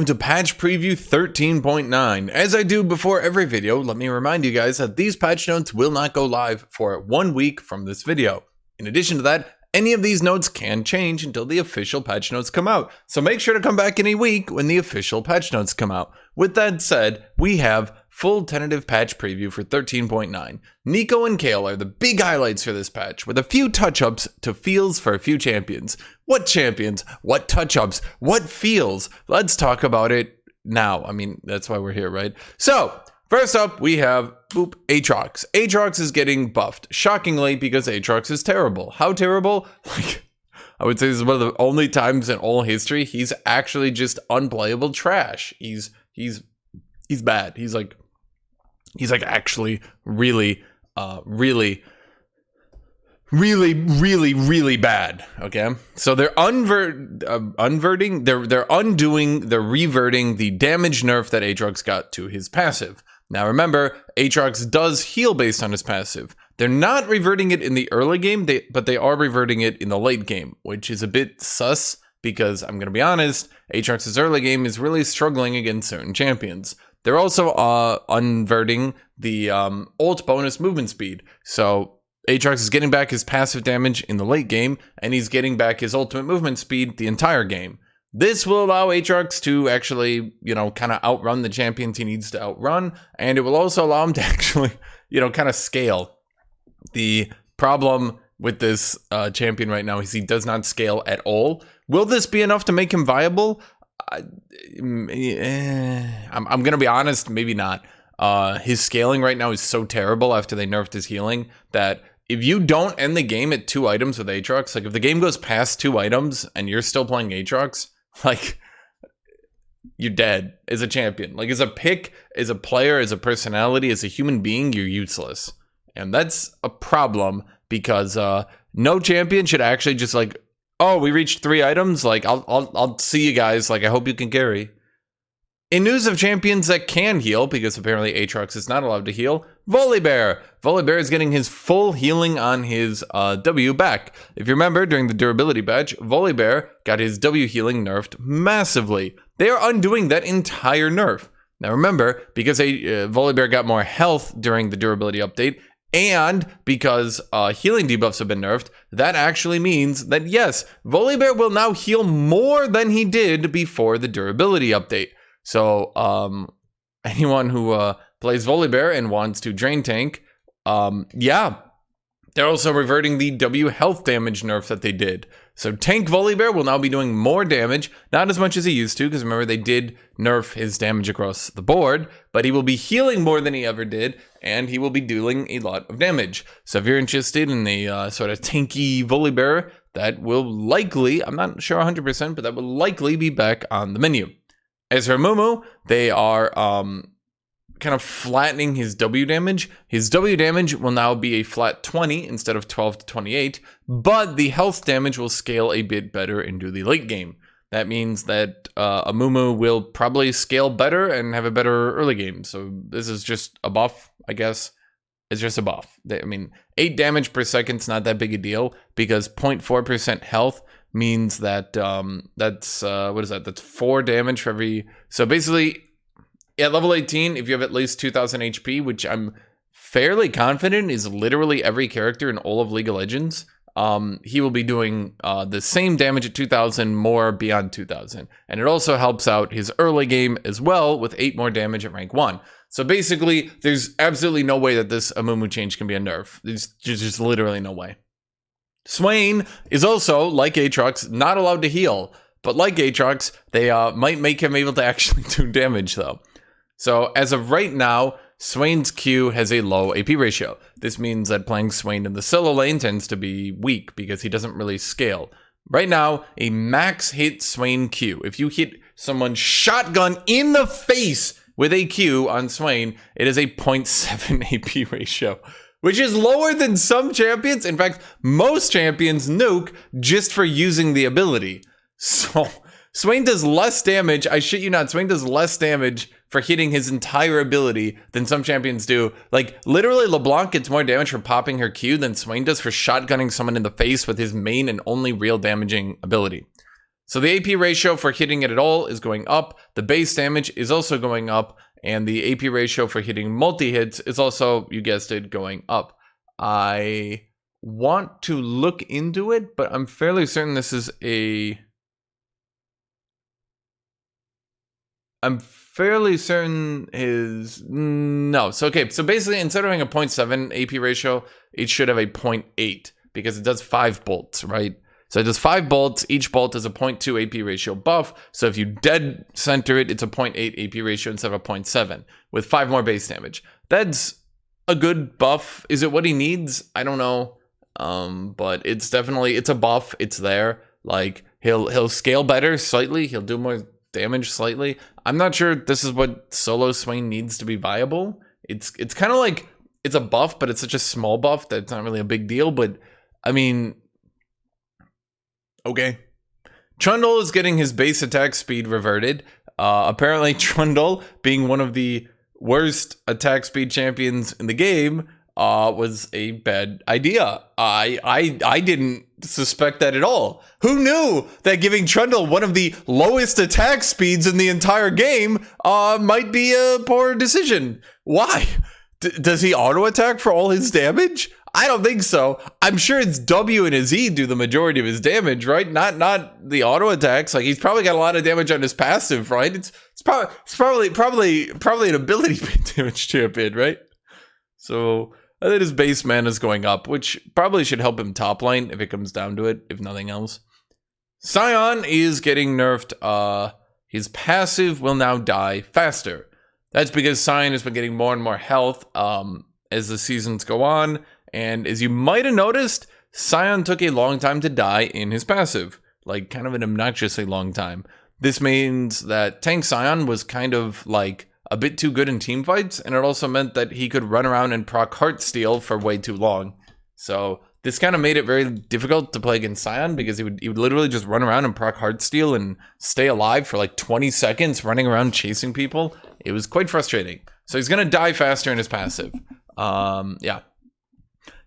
To patch preview 13.9. As I do before every video, let me remind you guys that these patch notes will not go live for 1 week from this video. In addition to that, any of these notes can change until the official patch notes come out, so make sure to come back in a week when the official patch notes come out. With that said, we have full tentative patch preview for 13.9. Neeko and Kayle are the big highlights for this patch, with a few touch-ups to feels for a few champions. What champions? What touch-ups? What feels? Let's talk about it now. I mean, that's why we're here, right? So, first up, we have Aatrox. Aatrox is getting buffed, shockingly, because Aatrox is terrible. How terrible? Like, I would say this is one of the only times in all history he's actually just unplayable trash. He's bad. He's like actually really bad. Okay, so they're reverting the damage nerf that Aatrox got to his passive. Now remember, Aatrox does heal based on his passive. They're not reverting it in the early game, but they are reverting it in the late game, which is a bit sus because I'm gonna be honest, Aatrox's early game is really struggling against certain champions. They're also unverting the ult bonus movement speed. So Aatrox is getting back his passive damage in the late game, and he's getting back his ultimate movement speed the entire game. This will allow Aatrox to actually, kind of outrun the champions he needs to outrun, and it will also allow him to actually, kind of scale. The problem with this champion right now is he does not scale at all. Will this be enough to make him viable? I'm gonna be honest, maybe not. His scaling right now is so terrible after they nerfed his healing that if you don't end the game at 2 items with Aatrox, like if the game goes past 2 items and you're still playing Aatrox, like you're dead as a champion. Like as a pick, as a player, as a personality, as a human being, you're useless. And that's a problem because no champion should actually just like, oh, we reached 3 items. Like, I'll see you guys. Like, I hope you can carry. In news of champions that can heal, because apparently Aatrox is not allowed to heal, Volibear. Volibear is getting his full healing on his W back. If you remember, during the durability patch, Volibear got his W healing nerfed massively. They are undoing that entire nerf. Now remember, because Volibear got more health during the durability update, and because healing debuffs have been nerfed, that actually means that yes, Volibear will now heal more than he did before the durability update. So anyone who plays Volibear and wants to drain tank, yeah, they're also reverting the W health damage nerf that they did. So tank Volibear will now be doing more damage, not as much as he used to, because remember they did nerf his damage across the board, but he will be healing more than he ever did, and he will be dealing a lot of damage. So if you're interested in a sort of tanky Volibear, that will likely, I'm not sure 100%, but that will likely be back on the menu. As for Amumu, they are kind of flattening his W damage. His W damage will now be a flat 20 instead of 12 to 28, but the health damage will scale a bit better into the late game. That means that Amumu will probably scale better and have a better early game. So this is just a buff, I guess. It's just a buff. I mean, 8 damage per second is not that big a deal because 0.4% health means that that's, what is that? That's 4 damage for every... So basically, at level 18, if you have at least 2,000 HP, which I'm fairly confident is literally every character in all of League of Legends, he will be doing the same damage at 2,000, more beyond 2,000. And it also helps out his early game as well with 8 more damage at rank 1. So basically, there's absolutely no way that this Amumu change can be a nerf. There's just literally no way. Swain is also, like Aatrox, not allowed to heal. But like Aatrox, they might make him able to actually do damage though. So as of right now, Swain's Q has a low AP ratio. This means that playing Swain in the solo lane tends to be weak because he doesn't really scale. Right now, a max hit Swain Q. If you hit someone shotgun in the face with a Q on Swain, it is a 0.7 AP ratio, which is lower than some champions. In fact, most champions nuke just for using the ability. So Swain does less damage, I shit you not, Swain does less damage for hitting his entire ability than some champions do. Like, literally LeBlanc gets more damage for popping her Q than Swain does for shotgunning someone in the face with his main and only real damaging ability. So the AP ratio for hitting it at all is going up. The base damage is also going up. And the AP ratio for hitting multi-hits is also, you guessed it, going up. I want to look into it, but I'm fairly certain this is a... I'm fairly certain his... No. So, okay. So basically, instead of having a 0.7 AP ratio, it should have a 0.8 because it does 5 bolts, right? So it does 5 bolts. Each bolt is a 0.2 AP ratio buff. So if you dead center it, it's a 0.8 AP ratio instead of a 0.7 with 5 more base damage. That's a good buff. Is it what he needs? I don't know. But it's definitely, it's a buff. It's there. Like he'll scale better slightly. He'll do more damage slightly. I'm not sure this is what solo Swain needs to be viable. It's kind of like, it's a buff, but it's such a small buff that it's not really a big deal. But I mean, okay. Trundle is getting his base attack speed reverted. Apparently Trundle, being one of the worst attack speed champions in the game, was a bad idea. I didn't suspect that at all. Who knew that giving Trundle one of the lowest attack speeds in the entire game might be a poor decision? Why? Does he auto attack for all his damage? I don't think so. I'm sure it's W and his E do the majority of his damage, right? Not the auto attacks. Like, he's probably got a lot of damage on his passive, right? It's probably an ability damage champion, right? So I think his base mana is going up, which probably should help him top lane if it comes down to it, if nothing else. Sion is getting nerfed. His passive will now die faster. That's because Sion has been getting more and more health as the seasons go on. And as you might have noticed, Sion took a long time to die in his passive. Like, kind of an obnoxiously long time. This means that Tank Sion was kind of, like, a bit too good in teamfights. And it also meant that he could run around and proc Heartsteel for way too long. So this kind of made it very difficult to play against Sion because he would literally just run around and proc Heartsteel and stay alive for like 20 seconds running around chasing people. It was quite frustrating. So he's going to die faster in his passive. Yeah.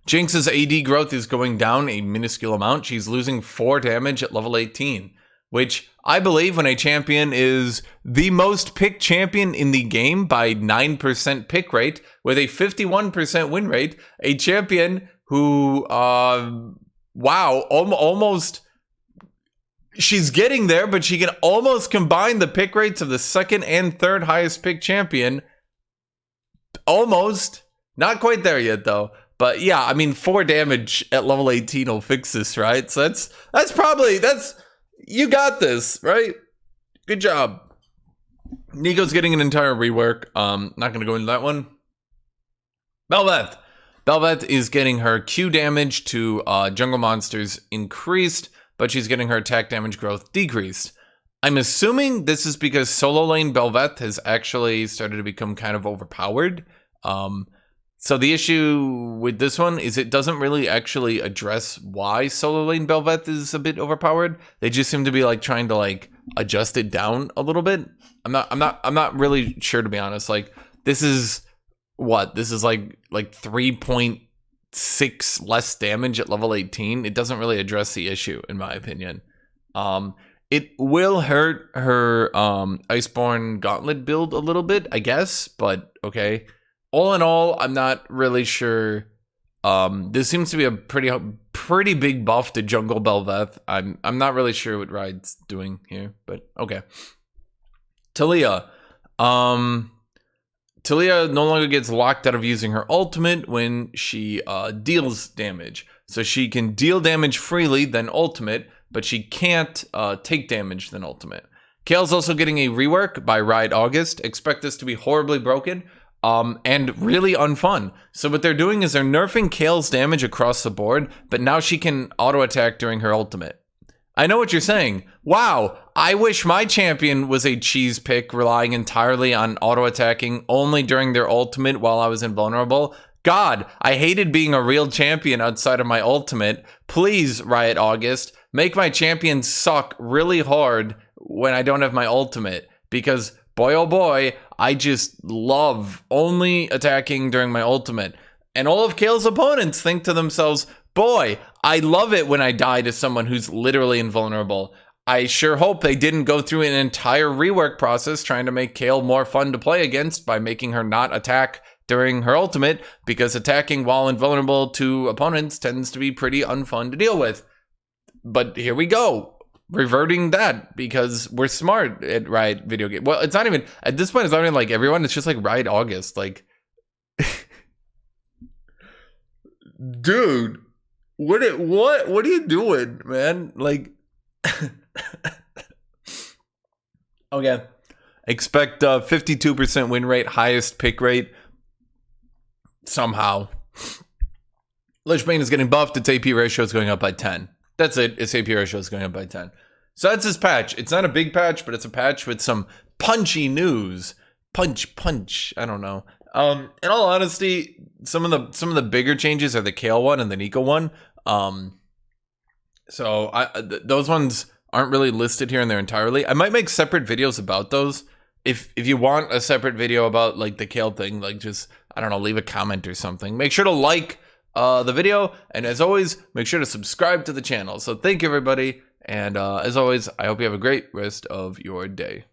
Jinx's AD growth is going down a minuscule amount. She's losing 4 damage at level 18, which I believe when a champion is the most picked champion in the game by 9% pick rate with a 51% win rate, a champion who, wow, almost, she's getting there, but she can almost combine the pick rates of the second and third highest picked champion. Almost. Not quite there yet, though. But yeah, I mean, 4 damage at level 18 will fix this, right? So that's probably, you got this, right? Good job. Nico's getting an entire rework. Not going to go into that one. Bel'Veth. Bel'Veth is getting her Q damage to jungle monsters increased, but she's getting her attack damage growth decreased. I'm assuming this is because solo lane Bel'Veth has actually started to become kind of overpowered. So the issue with this one is it doesn't really actually address why solo lane Bel'Veth is a bit overpowered. They just seem to be like trying to like adjust it down a little bit. I'm not really sure, to be honest. Like, this is what? This is like 3.6 less damage at level 18. It doesn't really address the issue, in my opinion. It will hurt her Iceborne Gauntlet build a little bit, I guess, but okay. All in all, I'm not really sure. This seems to be a pretty big buff to jungle Bel'Veth. I'm not really sure what Ride's doing here, but okay. Taliyah. Taliyah no longer gets locked out of using her ultimate when she deals damage. So she can deal damage freely, then ultimate, but she can't take damage, then ultimate. Kayle's also getting a rework by Ride August. Expect this to be horribly broken. And really unfun. So what they're doing is they're nerfing Kayle's damage across the board, but now she can auto attack during her ultimate. I know what you're saying. Wow, I wish my champion was a cheese pick relying entirely on auto attacking only during their ultimate while I was invulnerable. God, I hated being a real champion outside of my ultimate. Please, Riot August, make my champion suck really hard when I don't have my ultimate, because boy, oh boy, I just love only attacking during my ultimate. And all of Kayle's opponents think to themselves, boy, I love it when I die to someone who's literally invulnerable. I sure hope they didn't go through an entire rework process trying to make Kayle more fun to play against by making her not attack during her ultimate, because attacking while invulnerable to opponents tends to be pretty unfun to deal with. But here we go, reverting that because we're smart at Riot video game. Well, it's not even, at this point, it's not even like everyone, it's just like Riot August. Like, dude, what are you doing, man? Like, okay. Expect 52% win rate, highest pick rate. Somehow. Lich Bane is getting buffed. Its AP ratio is going up by 10. That's it. Its AP ratio is going up by 10. So that's his patch. It's not a big patch, but it's a patch with some punchy news. Punch. I don't know. In all honesty, some of the bigger changes are the Kayle one and the Nico one. So those ones aren't really listed here in there entirely. I might make separate videos about those. If you want a separate video about like the Kayle thing, like just, I don't know, leave a comment or something. Make sure to like the video, and as always, make sure to subscribe to the channel. So thank you, everybody, and as always, I hope you have a great rest of your day.